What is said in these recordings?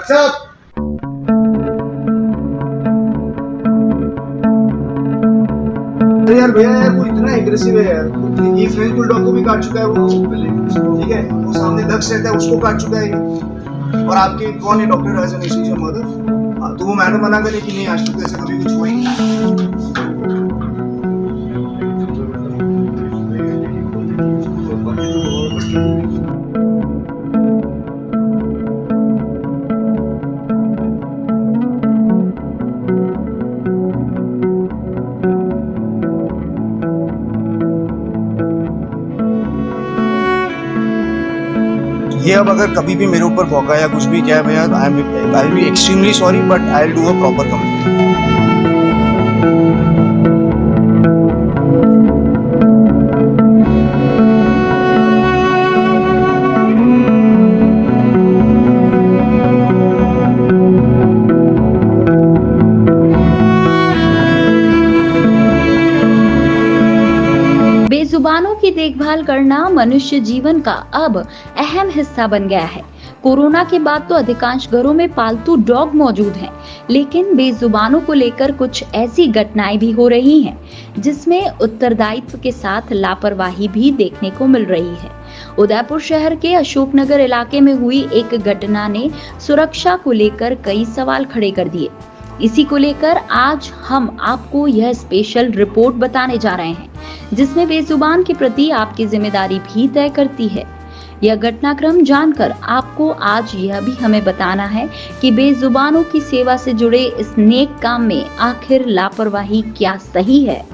Doctor साहब, अरे यार भैया यार वो इतना एग्रेसिव है यार। ये फ्रेंच बुलडॉग को भी काट चुका है वो पहले, ठीक है। वो सामने दक्ष रहता है उसको काट चुका है ये। और आपके कौन है डॉक्टर राजन एनेस्थीसिया मदर? तो वो मैडम मना करे कि नहीं आज तक ऐसा कभी कुछ हुआ ही नहीं। ये अब अगर कभी भी मेरे ऊपर भौंका या कुछ भी किया भैया, I will be extremely sorry, but I will do a proper complaint. बेजुबानों की देखभाल करना मनुष्य जीवन का अब अहम हिस्सा बन गया है। कोरोना के बाद तो अधिकांश घरों में पालतू डॉग मौजूद हैं, लेकिन बेजुबानों को लेकर कुछ ऐसी घटनाएं भी हो रही हैं, जिसमें उत्तरदायित्व के साथ लापरवाही भी देखने को मिल रही है। उदयपुर शहर के अशोकनगर इलाके में हुई एक घटना ने सुरक्षा को लेकर कई सवाल खड़े कर दिए। इसी को लेकर आज हम आपको यह स्पेशल रिपोर्ट बताने जा रहे हैं, जिसमें बेजुबान के प्रति आपकी जिम्मेदारी भी तय करती है। यह घटनाक्रम जानकर आपको आज यह भी हमें बताना है कि बेजुबानों की सेवा से जुड़े इस नेक काम में आखिर लापरवाही क्या सही है।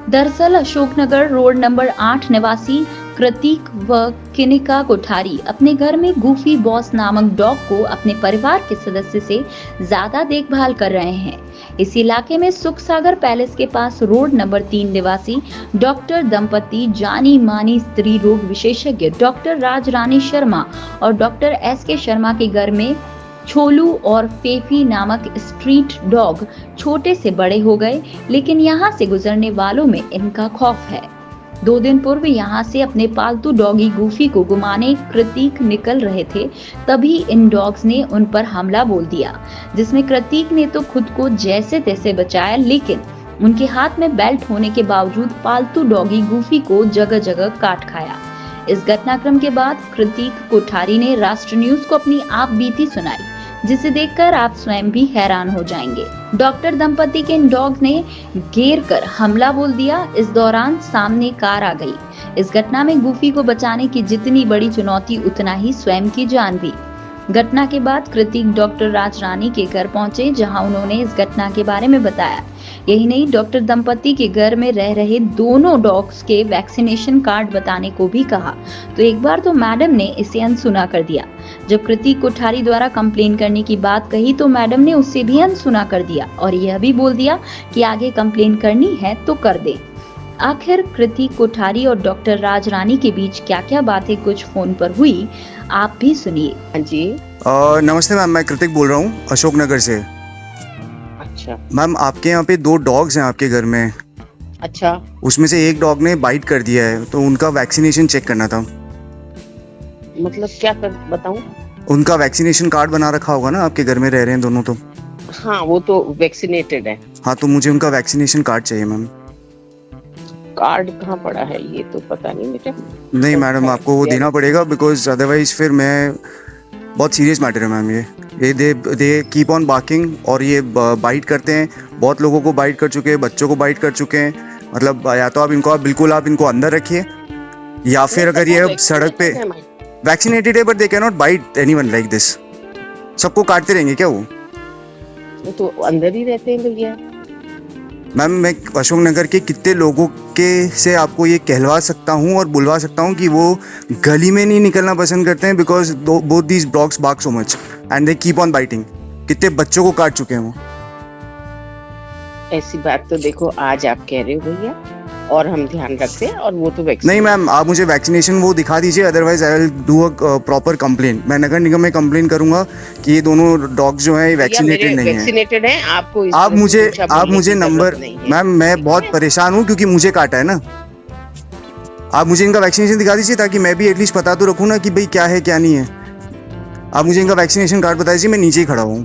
दरअसल अशोकनगर रोड नंबर 8 निवासी कृतिक व किनिका कोठारी अपने घर में गूफी बॉस नामक डॉग को अपने परिवार के सदस्य से ज्यादा देखभाल कर रहे हैं। इस इलाके में सुख सागर पैलेस के पास रोड नंबर 3 निवासी डॉक्टर दंपति जानी मानी स्त्री रोग विशेषज्ञ डॉक्टर राज रानी शर्मा और डॉक्टर SK शर्मा के घर में छोलू और फेफी नामक स्ट्रीट डॉग छोटे से बड़े हो गए, लेकिन यहाँ से गुजरने वालों में इनका खौफ है। 2 दिन पूर्व यहाँ से अपने पालतू डॉगी गूफी को घुमाने कृतिक निकल रहे थे, तभी इन डॉग्स ने उन पर हमला बोल दिया, जिसमें कृतिक ने तो खुद को जैसे तैसे बचाया, लेकिन उनके हाथ में बेल्ट होने के बावजूद पालतू डॉगी गूफी को जगह जगह काट खाया। इस घटनाक्रम के बाद कृतिक कोठारी ने राष्ट्र न्यूज को अपनी आप बीती सुनाई, जिसे देखकर आप स्वयं भी हैरान हो जाएंगे। डॉक्टर दंपति के इन डॉग ने घेर कर हमला बोल दिया। इस दौरान सामने कार आ गई। इस घटना में गूफी को बचाने की जितनी बड़ी चुनौती, उतना ही स्वयं की जान भी। घटना के बाद कृतिक डॉक्टर राज रानी के घर पहुंचे, जहां उन्होंने इस घटना के बारे में बताया। यही नहीं, डॉक्टर दंपति के घर में रह रहे दोनों डॉग्स के वैक्सीनेशन कार्ड बताने को भी कहा, तो एक बार तो मैडम ने इसे अनसुना कर दिया। जब कृतिक कोठारी द्वारा कंप्लेन करने की बात कही तो मैडम ने उससे भी अनसुना कर दिया और यह भी बोल दिया कि आगे कंप्लेन करनी है तो कर दे। आखिर कृतिक कोठारी और डॉक्टर राज रानी के बीच क्या क्या बातें कुछ फोन पर हुई, आप भी सुनिए। हाँ जी। नमस्ते मैम, मैं कृतिक बोल रहा हूँ अशोकनगर से। अच्छा मैम आपके यहाँ पे 2 डॉग्स हैं आपके घर में, अच्छा। उसमें से एक डॉग ने बाइट कर दिया है, तो उनका वैक्सीनेशन चेक करना था। मतलब क्या कर बताऊं? उनका वैक्सीनेशन कार्ड बना रखा होगा ना, आपके घर में रह रहे हैं दोनों तो। हाँ वो तो वैक्सीनेटेड है। हाँ तो मुझे उनका वैक्सीनेशन कार्ड चाहिए मैम। कार्ड कहाँ पड़ा है ये तो पता नहीं मुझे। नहीं मैडम, आपको वो देना पड़ेगा, बिकॉज अदरवाइज फिर मैं बहुत सीरियस मैटर है मैम। ये दे कीप ऑन बार्किंग और ये बाइट करते हैं। बहुत लोगों को बाइट कर चुके हैं, बच्चों को बाइट कर चुके हैं। मतलब या तो आप इनको अंदर रखिए, या फिर अगर ये सड़क पे वैक्सीनेटेड है but they can not bite anyone like this. सबको काटते रहेंगे क्या वो तो अंदर ही रहते हैं भैया। मैम मैं अशोकनगर के कितने लोगों के से आपको ये कहलवा सकता हूँ और बुलवा सकता हूँ कि वो गली में नहीं निकलना पसंद करते हैं, because both these dogs bark so much and they keep on biting. कितने बच्चों को काट चुके हैं वो। ऐसी बात तो देखो आज आप कह रहे हो भैया, और हम ध्यान रखते हैं, और वो तो नहीं मैम, आप मुझे वैक्सीनेशन वो दिखा दीजिए, otherwise I will do a proper complain. मैं नगर निगम में कंप्लेन करूंगा कि ये दोनों डॉग्स जो हैं वैक्सीनेटेड नहीं है। वैक्सीनेटेड हैं। आपको आप मुझे नंबर, मैम मैं बहुत परेशान हूँ क्योंकि मुझे काटा है ना। आप मुझे इनका वैक्सीनेशन दिखा दीजिए ताकि मैं भी एटलीस्ट पता तो रखूँ ना कि भाई क्या है क्या नहीं है। आप मुझे इनका वैक्सीनेशन कार्ड बता दीजिए, मैं नीचे ही खड़ा हूँ।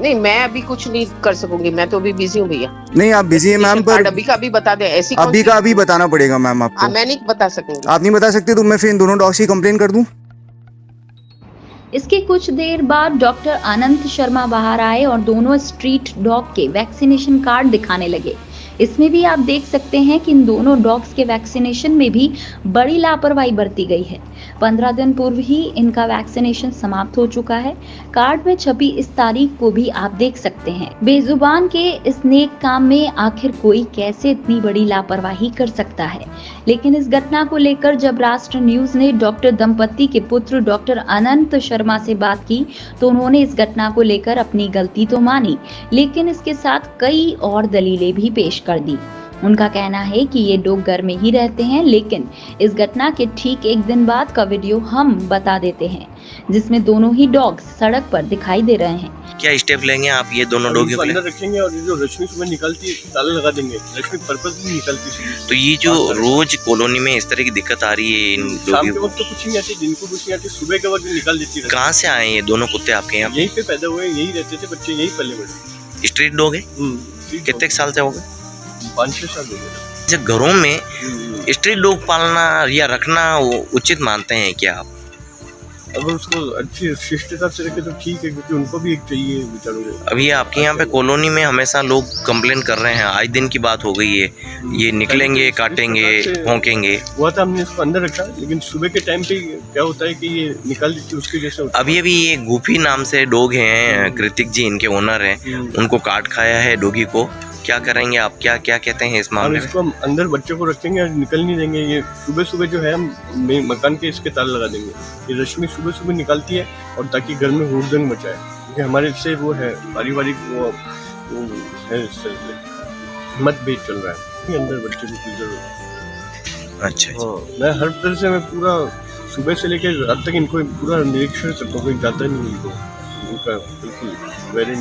नहीं, मैं अभी कुछ नहीं कर सकूंगी, मैं तो अभी बिजी हूँ भैया। नहीं आप बिजी हैं मैम, पर अभी का अभी बता दे, ऐसी कौन अभी सी- का अभी बताना पड़ेगा मैम आपको। मैं नहीं बता सकूंगी। आप नहीं बता सकते तो मैं फिर इन दोनों डॉग्स की कंप्लेन कर दूं। इसके कुछ देर बाद डॉक्टर अनंत शर्मा बाहर आए और दोनों स्ट्रीट डॉग के वैक्सीनेशन कार्ड दिखाने लगे। इसमें भी आप देख सकते हैं कि इन दोनों डॉग्स के वैक्सीनेशन में भी बड़ी लापरवाही बरती गई है। 15 दिन पूर्व ही इनका वैक्सीनेशन समाप्त हो चुका है। कार्ड में छपी इस तारीख को भी आप देख सकते हैं। बेजुबान के इस नेक काम में आखिर कोई कैसे इतनी बड़ी लापरवाही कर सकता है। लेकिन इस घटना को लेकर जब राष्ट्र न्यूज ने डॉक्टर दंपति के पुत्र डॉक्टर अनंत शर्मा से बात की तो उन्होंने इस घटना को लेकर अपनी गलती तो मानी, लेकिन इसके साथ कई और दलीलें भी पेश कर दी। उनका कहना है कि ये डॉग घर में ही रहते हैं, लेकिन इस घटना के ठीक एक दिन बाद का वीडियो हम बता देते हैं, जिसमें दोनों ही डॉग्स सड़क पर दिखाई दे रहे हैं। क्या स्टेप लेंगे आप ये दोनों डॉगियों के लिए? अंदर रखेंगे और ये जो रश्मि सुबह निकलती है ताला लगा देंगे। रश्मि पर्पस भी निकलती है। तो ये जो रोज कॉलोनी में इस तरह की दिक्कत आ रही है इन शाम डॉगियों के को, वक्त तो कुछ नहीं आती, दिन को कुछ नहीं आती, सुबह के वक्त निकल देती है। कहाँ से आए ये दोनों कुत्ते आपके यहाँ? यहीं पे पैदा हुए, यहीं रहते थे बच्चे, यहीं पले बड़े। स्ट्रीट डॉग है? कितने साल से हो गए? 5-6 साल हो गए। जब घरों में स्ट्रीट डॉग पालना या रखना उचित मानते हैं क्या आप? अगर उसको अच्छी शिष्टता से रखे तो ठीक है, क्योंकि उनको भी एक चाहिए बेचारों को। अभी आपके यहाँ पे कॉलोनी में हमेशा लोग कंप्लेन कर रहे हैं, आज दिन की बात हो गई है, ये निकलेंगे, काटेंगे, भौंकेंगे। हुआ था, हमने इसको अंदर रखा, लेकिन सुबह के टाइम पे क्या होता है कि ये निकल देती है, उसके जैसे होता है। अभी ये गुफी नाम से डॉग हैं, कृतिक जी इनके ओनर हैं, उनको काट खाया है डॉगी को। क्या करेंगे आप, क्या क्या कहते हैं इस हम मामले में? इसको हम अंदर बच्चों को रखेंगे और निकल नहीं देंगे। ये सुबह सुबह जो है हम मकान के इसके ताला लगा देंगे। ये रश्मि सुबह सुबह निकलती है और ताकि घर में हुड़दंग मचाए, क्योंकि हमारे से वो है पारिवारिक वो है, मतभेद चल रहा है। ये अंदर बच्चे को जरूर। अच्छा हाँ, मैं हर तरह से मैं पूरा सुबह से लेकर रात तक इनको पूरा निरीक्षण करता हूँ, कोई जाता नहीं इनको, इनका बिल्कुल वेरी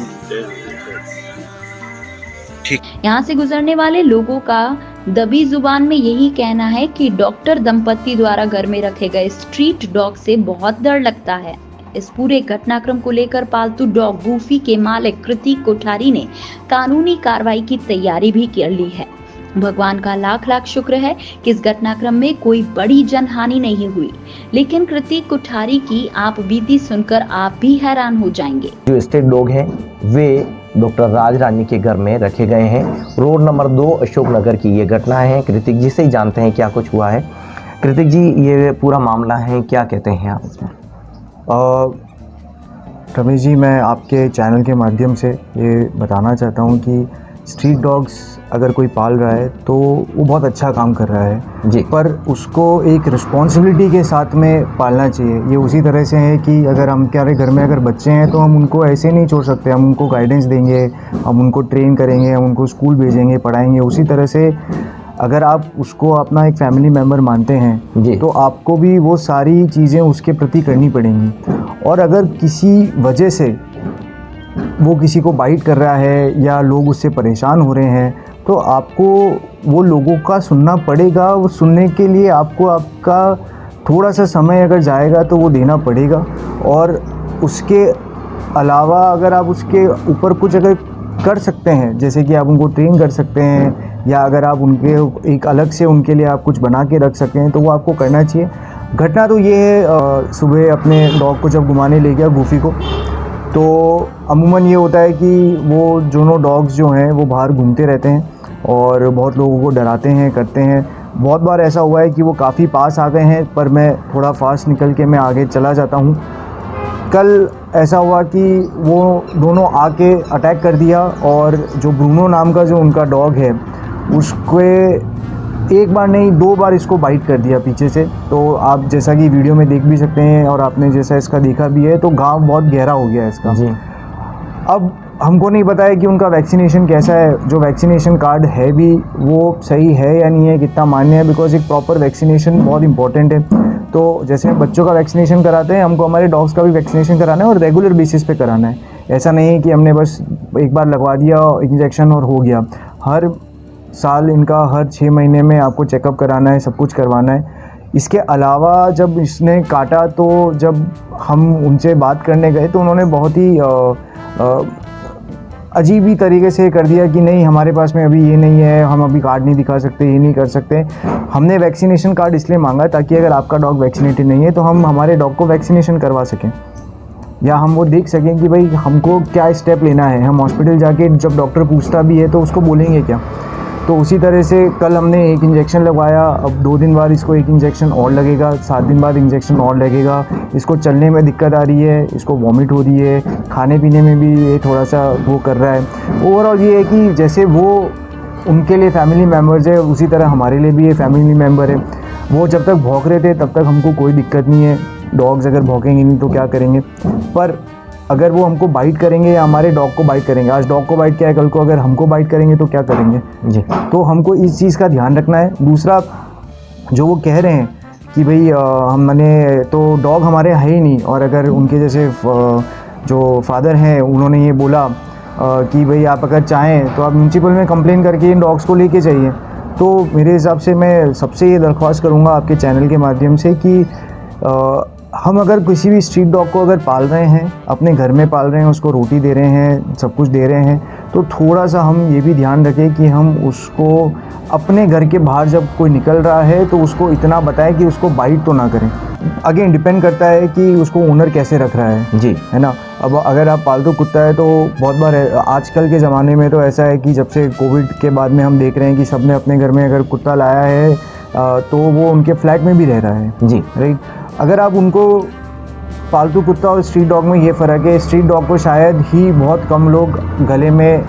यहाँ से गुजरने वाले लोगों का दबी जुबान में यही कहना है कि डॉक्टर दंपति द्वारा घर में रखे गए स्ट्रीट डॉग से बहुत डर लगता है। इस पूरे घटनाक्रम को लेकर पालतू डॉग गूफी के मालिक कृतिक कोठारी ने कानूनी कार्रवाई की तैयारी भी कर ली है। भगवान का लाख लाख शुक्र है कि इस घटनाक्रम में कोई बड़ी जनहानि नहीं हुई, लेकिन कृतिक कोठारी की आप बीती सुनकर आप भी हैरान हो जाएंगे। जो स्ट्रीट डॉग हैं वे डॉक्टर राज रानी के घर में रखे गए हैं। रोड नंबर 2 अशोक नगर की ये घटना है। कृतिक जी से ही जानते हैं क्या कुछ हुआ है। कृतिक जी, ये पूरा मामला है, क्या कहते हैं आप इसमें? रमेश जी, मैं आपके चैनल के माध्यम से ये बताना चाहता हूँ कि स्ट्रीट डॉग्स अगर कोई पाल रहा है तो वो बहुत अच्छा काम कर रहा है जी, पर उसको एक रिस्पॉन्सिबिलिटी के साथ में पालना चाहिए। ये उसी तरह से है कि अगर हम हमारे घर में अगर बच्चे हैं तो हम उनको ऐसे नहीं छोड़ सकते। हम उनको गाइडेंस देंगे, हम उनको ट्रेन करेंगे, हम उनको स्कूल भेजेंगे, पढ़ाएंगे। उसी तरह से अगर आप उसको अपना एक फैमिली मेम्बर मानते हैं जी, तो आपको भी वो सारी चीज़ें उसके प्रति करनी पड़ेंगी। और अगर किसी वजह से वो किसी को बाइट कर रहा है या लोग उससे परेशान हो रहे हैं तो आपको वो लोगों का सुनना पड़ेगा। वो सुनने के लिए आपको आपका थोड़ा सा समय अगर जाएगा तो वो देना पड़ेगा। और उसके अलावा अगर आप उसके ऊपर कुछ अगर कर सकते हैं, जैसे कि आप उनको ट्रेन कर सकते हैं या अगर आप उनके एक अलग से उनके लिए आप कुछ बना के रख सकते हैं तो वो आपको करना चाहिए। घटना तो ये है, सुबह अपने डॉग को जब घुमाने ले गया गूफी को, तो अमूमन ये होता है कि वो दोनों डॉग्स जो हैं वो बाहर घूमते रहते हैं और बहुत लोगों को डराते हैं, करते हैं। बहुत बार ऐसा हुआ है कि वो काफ़ी पास आ गए हैं पर मैं थोड़ा फास्ट निकल के मैं आगे चला जाता हूँ। कल ऐसा हुआ कि वो दोनों आके अटैक कर दिया और जो ब्रूनो नाम का जो उनका डॉग है उसके एक बार नहीं 2 बार इसको बाइट कर दिया पीछे से। तो आप जैसा कि वीडियो में देख भी सकते हैं और आपने जैसा इसका देखा भी है तो घाव बहुत गहरा हो गया है इसका जी। अब हमको नहीं पता है कि उनका वैक्सीनेशन कैसा है, जो वैक्सीनेशन कार्ड है भी वो सही है या नहीं है, कितना मान्य है, बिकॉज एक प्रॉपर वैक्सीनेशन बहुत इंपॉर्टेंट है। तो जैसे हम बच्चों का वैक्सीनेशन कराते हैं, हमको हमारे डॉग्स का भी वैक्सीनेशन कराना है और रेगुलर बेसिस पे कराना है। ऐसा नहीं है कि हमने बस एक बार लगवा दिया इंजेक्शन और हो गया। हर साल इनका हर 6 महीने में आपको चेकअप कराना है, सब कुछ करवाना है। इसके अलावा जब इसने काटा तो जब हम उनसे बात करने गए तो उन्होंने बहुत ही अजीब ही तरीके से कर दिया कि नहीं हमारे पास में अभी ये नहीं है, हम अभी कार्ड नहीं दिखा सकते, ये नहीं कर सकते। हमने वैक्सीनेशन कार्ड इसलिए मांगा ताकि अगर आपका डॉग वैक्सीनेटेड नहीं है तो हम हमारे डॉग को वैक्सीनेशन करवा सकें, या हम वो देख सकें कि भाई हमको क्या स्टेप लेना है। हम हॉस्पिटल जाके जब डॉक्टर पूछता भी है तो उसको बोलेंगे क्या। तो उसी तरह से कल हमने एक इंजेक्शन लगवाया, अब 2 दिन बाद इसको एक इंजेक्शन और लगेगा, 7 दिन बाद इंजेक्शन और लगेगा। इसको चलने में दिक्कत आ रही है, इसको वॉमिट हो रही है, खाने पीने में भी ये थोड़ा सा वो कर रहा है। ओवरऑल ये है कि जैसे वो उनके लिए फैमिली मेम्बर्स है उसी तरह हमारे लिए भी ये फैमिली मेम्बर है। वो जब तक भौंक रहे थे तब तक हमको कोई दिक्कत नहीं है, डॉग्स अगर भौंकेंगे नहीं तो क्या करेंगे, पर अगर वो हमको बाइट करेंगे या हमारे डॉग को बाइट करेंगे, आज डॉग को बाइट किया है कल को अगर हमको बाइट करेंगे तो क्या करेंगे जी। तो हमको इस चीज़ का ध्यान रखना है। दूसरा जो वो कह रहे हैं कि भाई हमने तो डॉग हमारे है ही नहीं, और अगर उनके जैसे जो फादर हैं उन्होंने ये बोला कि भाई आप अगर चाहें तो आप म्यूनसिपल में कंप्लेन करके इन डॉग्स को लेके जाइए। तो मेरे हिसाब से मैं सबसे ये दरख्वास्त करूँगा आपके चैनल के माध्यम से कि हम अगर किसी भी स्ट्रीट डॉग को अगर पाल रहे हैं, अपने घर में पाल रहे हैं, उसको रोटी दे रहे हैं, सब कुछ दे रहे हैं, तो थोड़ा सा हम ये भी ध्यान रखें कि हम उसको अपने घर के बाहर जब कोई निकल रहा है तो उसको इतना बताएं कि उसको बाइट तो ना करें। अगेन डिपेंड करता है कि उसको ओनर कैसे रख रहा है जी, है ना। अब अगर आप पालतू कुत्ता है तो बहुत बार आजकल के ज़माने में तो ऐसा है कि जब से कोविड के बाद में हम देख रहे हैं कि सबने अपने घर में अगर कुत्ता लाया है तो वो उनके फ्लैट में भी रह रहा है जी, राइट। अगर आप उनको पालतू कुत्ता और स्ट्रीट डॉग में ये फ़र्क है, स्ट्रीट डॉग को शायद ही बहुत कम लोग गले में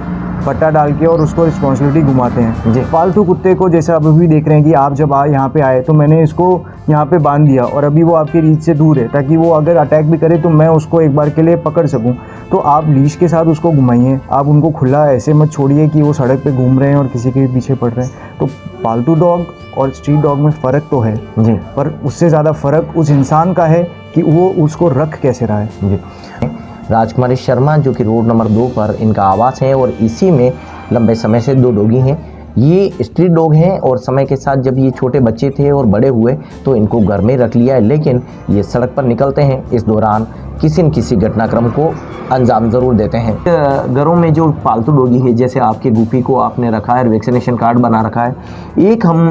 पट्टा डाल के और उसको रिस्पॉन्सिबिलिटी घुमाते हैं जी। पालतू कुत्ते को जैसे आप अभी देख रहे हैं कि आप जब यहाँ पे आए तो मैंने इसको यहाँ पे बांध दिया और अभी वो आपके रीच से दूर है, ताकि वो अगर अटैक भी करे तो मैं उसको एक बार के लिए पकड़ सकूँ। तो आप लीश के साथ उसको घुमाइए, आप उनको खुला ऐसे मत छोड़िए कि वो सड़क पे घूम रहे हैं और किसी के भी पीछे पड़ रहे हैं। तो पालतू डॉग और स्ट्रीट डॉग में फ़र्क तो है जी, पर उससे ज़्यादा फ़र्क उस इंसान का है कि वो उसको रख कैसे रहा है जी। राजकुमारी शर्मा जो कि रोड नंबर 2 पर इनका आवास है और इसी में लंबे समय से 2 डॉगी हैं। ये स्ट्रीट डॉग हैं और समय के साथ जब ये छोटे बच्चे थे और बड़े हुए तो इनको घर में रख लिया है, लेकिन ये सड़क पर निकलते हैं, इस दौरान किसी न किसी घटनाक्रम को अंजाम ज़रूर देते हैं। घरों में जो पालतू डॉगी है, जैसे आपके गुपी को आपने रखा है, वैक्सीनेशन कार्ड बना रखा है, एक हम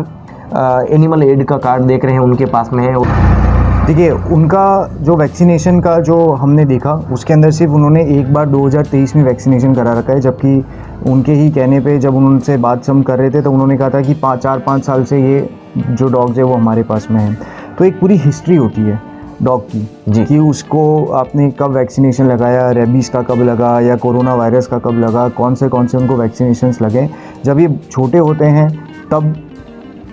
एनिमल एड का कार्ड देख रहे हैं उनके पास में है। देखिए उनका जो वैक्सीनेशन का जो हमने देखा उसके अंदर सिर्फ उन्होंने एक बार 2023 में वैक्सीनेशन करा रखा है, जबकि उनके ही कहने पे जब उनसे बात हम कर रहे थे तो उन्होंने कहा था कि 4-5 साल से ये जो डॉग्स है वो हमारे पास में हैं। तो एक पूरी हिस्ट्री होती है डॉग की जी, कि उसको आपने कब वैक्सीनेशन लगाया, रेबीज़ का कब लगा या कोरोना वायरस का कब लगा, कौन से उनको वैक्सीनेशंस लगे। जब ये छोटे होते हैं तब,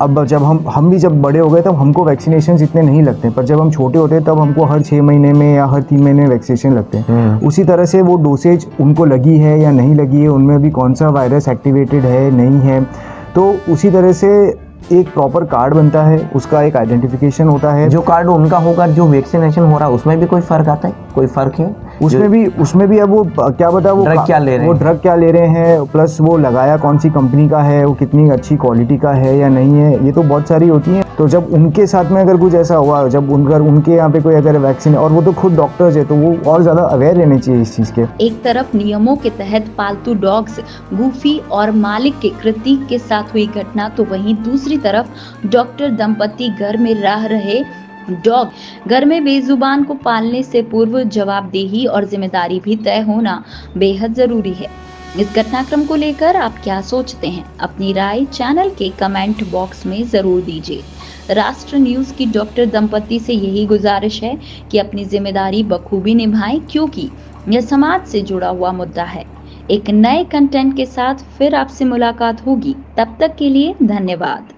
अब जब हम भी जब बड़े हो गए तब हमको वैक्सीनेशंस इतने नहीं लगते, पर जब हम छोटे होते हैं तब हमको हर 6 महीने में या हर 3 महीने में वैक्सीनेशन लगते हैं। उसी तरह से वो डोसेज उनको लगी है या नहीं लगी है, उनमें भी कौन सा वायरस एक्टिवेटेड है नहीं है, तो उसी तरह से एक प्रॉपर कार्ड बनता है, उसका एक आइडेंटिफिकेशन होता है। जो कार्ड उनका होगा जो वैक्सीनेशन हो रहा है उसमें भी कोई फ़र्क आता है, कोई फ़र्क है उसमें भी अब वो क्या बता वो ड्रग क्या ले रहे हैं, वो ड्रग क्या ले रहे हैं, प्लस वो लगाया कौन सी कंपनी का है, वो कितनी अच्छी क्वालिटी का है या नहीं है, ये तो बहुत सारी होती हैं। तो जब उनके साथ में अगर कुछ ऐसा हुआ, जब उनके यहाँ पे कोई अगर वैक्सीन, और वो तो खुद डॉक्टर्स है तो वो और ज़्यादा अवेयर रहने चाहिए इस चीज़ के। एक तरफ नियमों के तहत पालतू डॉग्स गूफी और मालिक के कृतिक के साथ हुई घटना, तो वहीं दूसरी तरफ डॉक्टर दंपति घर में रह रहे डॉग घर में बेजुबान को पालने से पूर्व जवाबदेही और जिम्मेदारी भी तय होना बेहद जरूरी है। इस घटनाक्रम को लेकर आप क्या सोचते हैं? अपनी राय चैनल के कमेंट बॉक्स में जरूर दीजिए। राष्ट्र न्यूज की डॉक्टर दंपति से यही गुजारिश है कि अपनी जिम्मेदारी बखूबी निभाएं, क्योंकि यह समाज से जुड़ा हुआ मुद्दा है। एक नए कंटेंट के साथ फिर आपसे मुलाकात होगी, तब तक के लिए धन्यवाद।